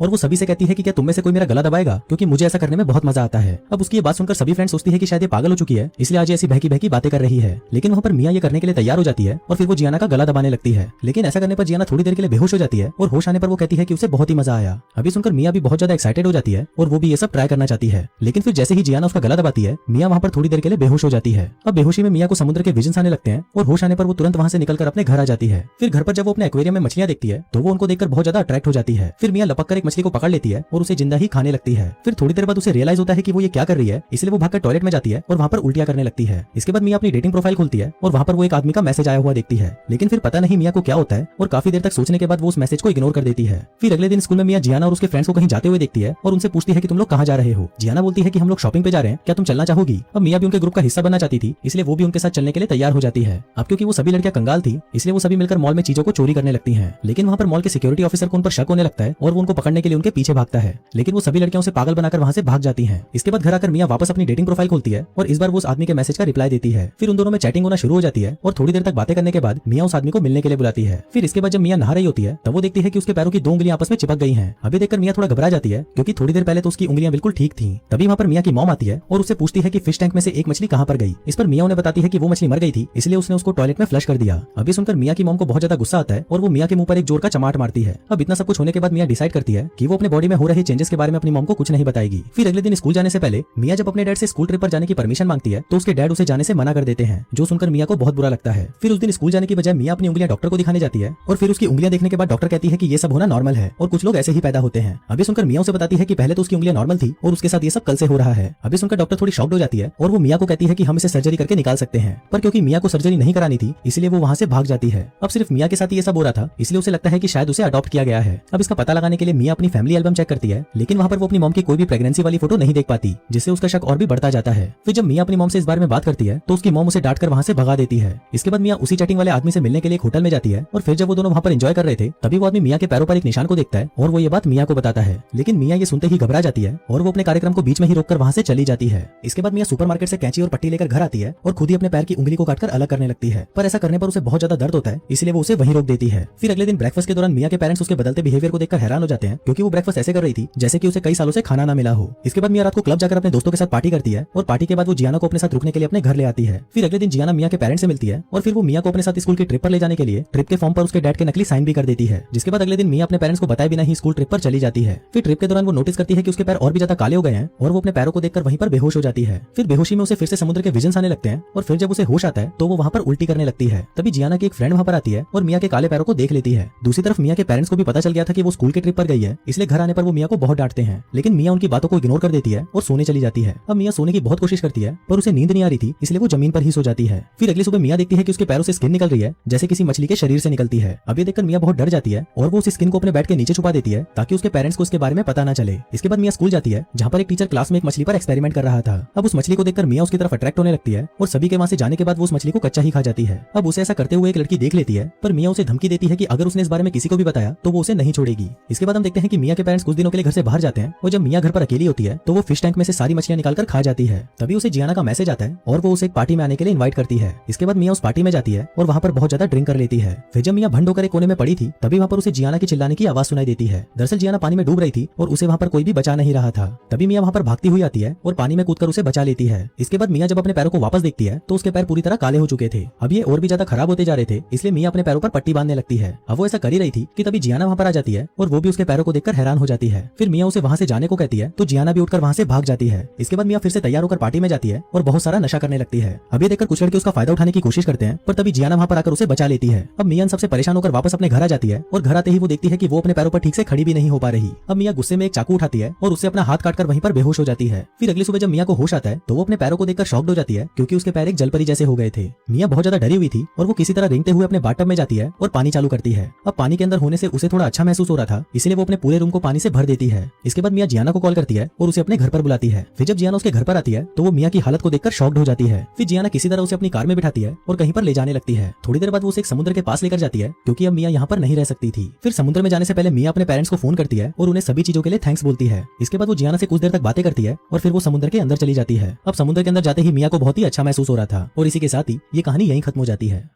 और वो सभी से कहती है कि क्या तुम में से कोई मेरा गला दबाएगा, क्योंकि मुझे ऐसा करने में बहुत मजा आता है। अब उसकी ये बात सुनकर सभी फ्रेंड सोचती है कि शायद ये पागल हो चुकी है, इसलिए आज ऐसी बहकी बहकी बातें कर रही है। लेकिन वहाँ पर मिया ये करने के लिए तैयार हो जाती है और फिर वो जियाना का गला दबाने लगती है। लेकिन ऐसा करने पर जियाना थोड़ी देर के लिए बेहोश हो जाती है और होश आने पर वो कहती है कि उसे बहुत ही मजा आया। अभी सुनकर मिया भी बहुत ज्यादा एक्साइटेड हो जाती है और वो भी ये सब ट्राई करना चाहती है। लेकिन फिर जैसे ही जियाना उसका गला दबाती है, मिया वहाँ पर थोड़ी देर के लिए बेहोश हो जाती है। अब बेहोशी में मिया को समुद्र के विजन्स आने लगते हैं और होश आने पर वो तुरंत वहाँ से निकलकर अपने घर आ जाती है। फिर घर पर जब वो अपने एक्वेरियम में मछलियां देखती है तो वो उनको देखकर बहुत ज्यादा अट्रैक्ट हो जाती है। फिर मिया लपक कर एक मछली को पकड़ लेती है और उसे जिंदा ही खाने लगती है। फिर थोड़ी देर बाद उसे रियलाइज होता है कि वो ये क्या कर रही है, इसलिए वो भागकर टॉयलेट में जाती है और वहाँ पर उल्टियां करने लगती है। इसके बाद मिया अपनी डेटिंग प्रोफाइल खोलती है और वहाँ पर वो एक आदमी का मैसेज आया हुआ देखती है। लेकिन फिर पता नहीं मिया को क्या होता है और काफी देर तक सोचने के बाद वो उस मैसेज को इग्नोर कर देती है। फिर अगले दिन स्कूल में मिया जियाना और उसके फ्रेंड्स को कहीं जाते हुए देखती है और उनसे पूछती है कि तुम लोग कहाँ जा रहे हो। जियाना बोलती है कि हम लोग शॉपिंग पे जा रहे हैं, क्या तुम चलना चाहोगी। अब मिया भी उनके ग्रुप का हिस्सा बनना चाहती थी, इसलिए वो भी उनके साथ चलने के लिए तैयार हो जाती है। अब क्योंकि वो सभी लड़कियां कंगाल थी, इसलिए वो सभी मिलकर मॉल में चीजों को चोरी करने लगती हैं। लेकिन वहाँ पर मॉल के सिक्योरिटी ऑफिसर को उन पर शक होने लगता है और वो उनको पकड़ने के लिए उनके पीछे भागता है। लेकिन वो सभी लड़कियों से पागल बनाकर वहाँ से भाग जाती हैं। इसके बाद घर आकर मिया वापस अपनी डेटिंग प्रोफाइल खोलती है और इस बार वो उस आदमी के मैसेज का रिप्लाई देती है। फिर उन दोनों में चैटिंग होना शुरू हो जाती है और थोड़ी देर तक बातें करने के बाद मिया उस आदमी को मिलने के लिए बुलाती है। फिर इसके बाद जब मिया नहा रही होती है तब वो देखती है कि उसके पैरों की दो उंगलियां आपस में चिपक गई हैं। अभी देखकर मिया थोड़ा घबरा जाती है, क्योंकि थोड़ी देर पहले तो उसकी उंगलियां बिल्कुल ठीक थी। तभी वहाँ पर मिया की मॉम आती है और उससे पूछती है कि फिश टैंक में से एक मछली कहाँ पर गई। इस पर मिया उन्हें बताती है कि वो मछली मर गई थी, इसलिए उसने उसको टॉयलेट में फ्लश कर दिया। अभी सुनकर मिया की मॉम को बहुत ज्यादा गुस्सा आता है और वो मिया के मुंह पर एक जोर का चमाट मारती है। अब इतना सब कुछ होने के बाद मिया डिसाइड करती है कि वो अपने बॉडी में हो रहे चेंजेस के बारे में अपनी मॉम को कुछ नहीं बताएगी। फिर अगले दिन स्कूल जाने से पहले मिया जब अपने डैड से स्कूल ट्रिप पर जाने की परमिशन मांगती है तो उसके डैड उसे जाने से मना कर देते हैं, जो सुनकर मिया को बहुत बुरा लगता है। फिर उस दिन स्कूल जाने की बजाय मिया अपनी उंगलियां डॉक्टर को दिखाने जाती है और फिर उसकी उंगलियां देखने के बाद डॉक्टर कहती है कि ये सब होना नॉर्मल है और कुछ लोग ऐसे ही पैदा होते हैं। अभी सुनकर मिया उसे बताती है कि पहले तो उसकी उंगलियां नॉर्मल थी और उसके साथ ये सब कल से हो रहा है। अभी सुनकर डॉक्टर थोड़ी शॉक्ड हो जाती है और वो मिया को कहती है कि हम इसे सर्जरी करके निकाल सकते हैं, पर क्योंकि मिया को सर्जरी नहीं करानी थी इसलिए वो वहाँ से भाग जाती है। अब सिर्फ मिया के साथ ये सब हो रहा था, इसलिए उसे लगता है कि शायद उसे अडॉप्ट किया गया है। अब इसका पता लगाने के लिए मिया अपनी फैमिली एल्बम चेक करती है, लेकिन वहाँ पर वो अपनी मॉम की कोई भी प्रेगनेंसी वाली फोटो नहीं देख पाती, जिससे उसका शक और भी बढ़ता जाता है। फिर जब मिया अपनी मॉम से इस बारे में बात करती है तो उसकी मॉम उसे डांट कर वहाँ से भगा देती है। इसके बाद मिया उसी चैटिंग वाले आदमी से मिलने के लिए एक होटल में जाती है और फिर जब वो दोनों वहाँ पर एंजॉय कर रहे थे तभी वो आदमी मिया के पैरों पर एक निशान को देखता है और वो ये बात मिया को बताता है। लेकिन मिया ये सुनते ही घबरा जाती है और वो अपने कार्यक्रम को बीच में ही रोककर वहाँ से चली जाती है। इसके बाद मिया सुपरमार्केट से कैंची और पट्टी लेकर घर आती है और खुद ही अपने पैर की उंगली को काटकर अलग करने लगती है, पर ऐसा करने पर उसे बहुत ज्यादा दर्द होता है, इसलिए वो उसे वहीं रोक देती है। फिर अगले दिन ब्रेकफास्ट के दौरान मिया के पेरेंट्स उसके बदलते बिहेवियर को देखकर हैरान हो जाते हैं, क्योंकि वो ब्रेकफास्ट ऐसे कर रही थी जैसे कि उसे कई सालों से खाना ना मिला हो। इसके बाद मिया रात को क्लब जाकर अपने दोस्तों के साथ पार्टी करती है और पार्टी के बाद वो जियाना को अपने साथ रुकने के लिए अपने घर ले आती है। फिर अगले दिन जियाना मिया के पेरेंट्स से मिलती है और फिर वो मिया को अपने साथ स्कूल की ट्रिप पर ले जाने के लिए ट्रिप के फॉर्म पर उसके डैड के नकली साइन भी कर देती है, जिसके बाद अगले दिन मिया अपने पेरेंट्स को बताए बिना ही स्कूल ट्रिप पर चली जाती है। फिर ट्रिप के दौरान वो नोटिस करती है कि उसके पैर और भी ज्यादा काले हो गए हैं और वो अपने पैरों को देखकर वहीं पर बेहोश हो जाती है। फिर बेहोशी में उसे फिर से समुद्र के विजन्स आने लगते हैं और फिर जब उसे होश आता है तो वो वहाँ पर उल्टी करने लगती है। तभी जियाना की एक फ्रेंड वहाँ पर आती है और मिया के काले पैरों को देख लेती है। दूसरी तरफ मिया के पेरेंट्स को भी पता चल गया था कि वो स्कूल के ट्रिप पर गई है, इसलिए घर आने पर वो मिया को बहुत डांटते हैं, लेकिन मिया उनकी बातों को इग्नोर कर देती है और सोने चली जाती है। अब मिया सोने की बहुत कोशिश करती है पर उसे नींद नहीं आ रही थी, इसलिए वो जमीन पर ही सो जाती है। फिर अगली सुबह मिया देखती है कि उसके पैरों से स्किन निकल रही है, जैसे किसी मछली के शरीर से निकलती है। अब ये देखकर मिया बहुत डर जाती है और वो उस स्किन को अपने बेड के नीचे छुपा देती है ताकि उसके पेरेंट्स को इसके बारे में पता न चले। इसके बाद मिया स्कूल जाती है, जहाँ पर एक टीचर क्लास में एक मछली पर एक्सपेरिमेंट कर रहा था। अब उस मछली को देखकर मिया उसकी तरफ अट्रैक्ट होने लगती है और सभी के वहाँ से जाने के बाद वो उस मछली को कच्चा ही खा जाती है। अब उसे ऐसा करते हुए एक लड़की देख लेती है, पर मिया उसे धमकी देती है कि अगर उसने इस बारे में किसी को भी बताया तो वो उसे नहीं छोड़ेगी। इसके बाद हम देखते हैं कि मिया के पेरेंट्स कुछ दिनों के लिए घर से बाहर जाते हैं और जब मिया घर पर अकेली होती है तो वो फिश टैंक में से सारी मछलियां निकालकर खा जाती है। तभी उसे जियाना का मैसेज आता है और वो उसे एक पार्टी में आने के लिए इनवाइट करती है। इसके बाद मिया उस पार्टी में जाती है और वहाँ पर बहुत ज्यादा ड्रिंक कर लेती है। फिर जब मिया भंड होकर एक कोने में पड़ी थी तभी वहाँ पर उसे जियाना की चिल्लाने की आवाज सुनाई देती है। दरअसल जियाना पानी में डूब रही थी और उसे वहाँ पर कोई भी बचा नहीं रहा था। तभी मिया वहाँ पर भागती हुई आती है और पानी में कूदकर उसे बचा लेती है। इसके बाद मिया जब अपने पैरों को वापस देखती है तो उसके पैर पूरी तरह काले हो चुके थे। अब ये और भी ज्यादा खराब होते जा रहे थे, इसलिए मिया अपने पैरों पर पट्टी बांधने लगती है। अब वो ऐसा कर ही रही थी कि तभी जियाना वहाँ पर आ जाती है और वो भी उसके पैरों को देखकर हैरान हो जाती है। फिर मिया उसे वहाँ से जाने को कहती है तो जियाना भी उठकर वहाँ से भाग जाती है। इसके बाद मिया फिर से तैयार होकर पार्टी में जाती है और बहुत सारा नशा करने लगती है। अब ये देखकर कुछ लड़के उसका फायदा उठाने की कोशिश करते हैं, पर तभी जियाना वहाँ पर आकर उसे बचा लेती है। अब मिया सबसे परेशान होकर वापस अपने घर आ जाती है और घर आते ही वो देखती है कि वो अपने पैरों पर ठीक से खड़ी भी नहीं हो पा रही। अब मिया गुस्से में एक चाकू उठाती है और उससे अपना हाथ काटकर वहीं पर बेहोश हो जाती है। फिर अगली सुबह जब मिया को होश आता है तो वो अपने पैरों को देखकर शॉक्ड हो जाती है, क्योंकि उसके पैर एक जलपरी जैसे हो गए थे। मिया बहुत ज्यादा डरी हुई थी और वो किसी तरह रेंगते हुए अपने बाथटब में जाती है और पानी चालू करती है। अब पानी के अंदर होने से उसे थोड़ा अच्छा महसूस हो रहा था, इसलिए वो अपने पूरे रूम को पानी से भर देती है। इसके बाद मिया जियाना को कॉल करती है और उसे अपने घर पर बुलाती है। फिर जब जियाना उसके घर पर आती है तो वो मिया की हालत को देखकर शॉक्ड हो जाती है। फिर जियाना किसी तरह उसे अपनी कार में बिठाती है और कहीं पर ले जाने लगती है। थोड़ी देर बाद वो उसे एक समुद्र के पास लेकर जाती है, क्योंकि अब मिया यहाँ पर नहीं रह सकती थी। फिर समुद्र में जाने से पहले मिया अपने पेरेंट्स को फोन करती है और उन्हें सभी चीजों के लिए थैंक्स बोलती है। इसके बाद वो जियाना से कुछ देर तक बातें करती है और फिर वो समुद्र के अंदर चली जाती है। अब समुद्र के अंदर जाते ही मिया को बहुत ही अच्छा महसूस हो रहा था और इसी के साथ ही ये कहानी यहीं खत्म हो जाती है।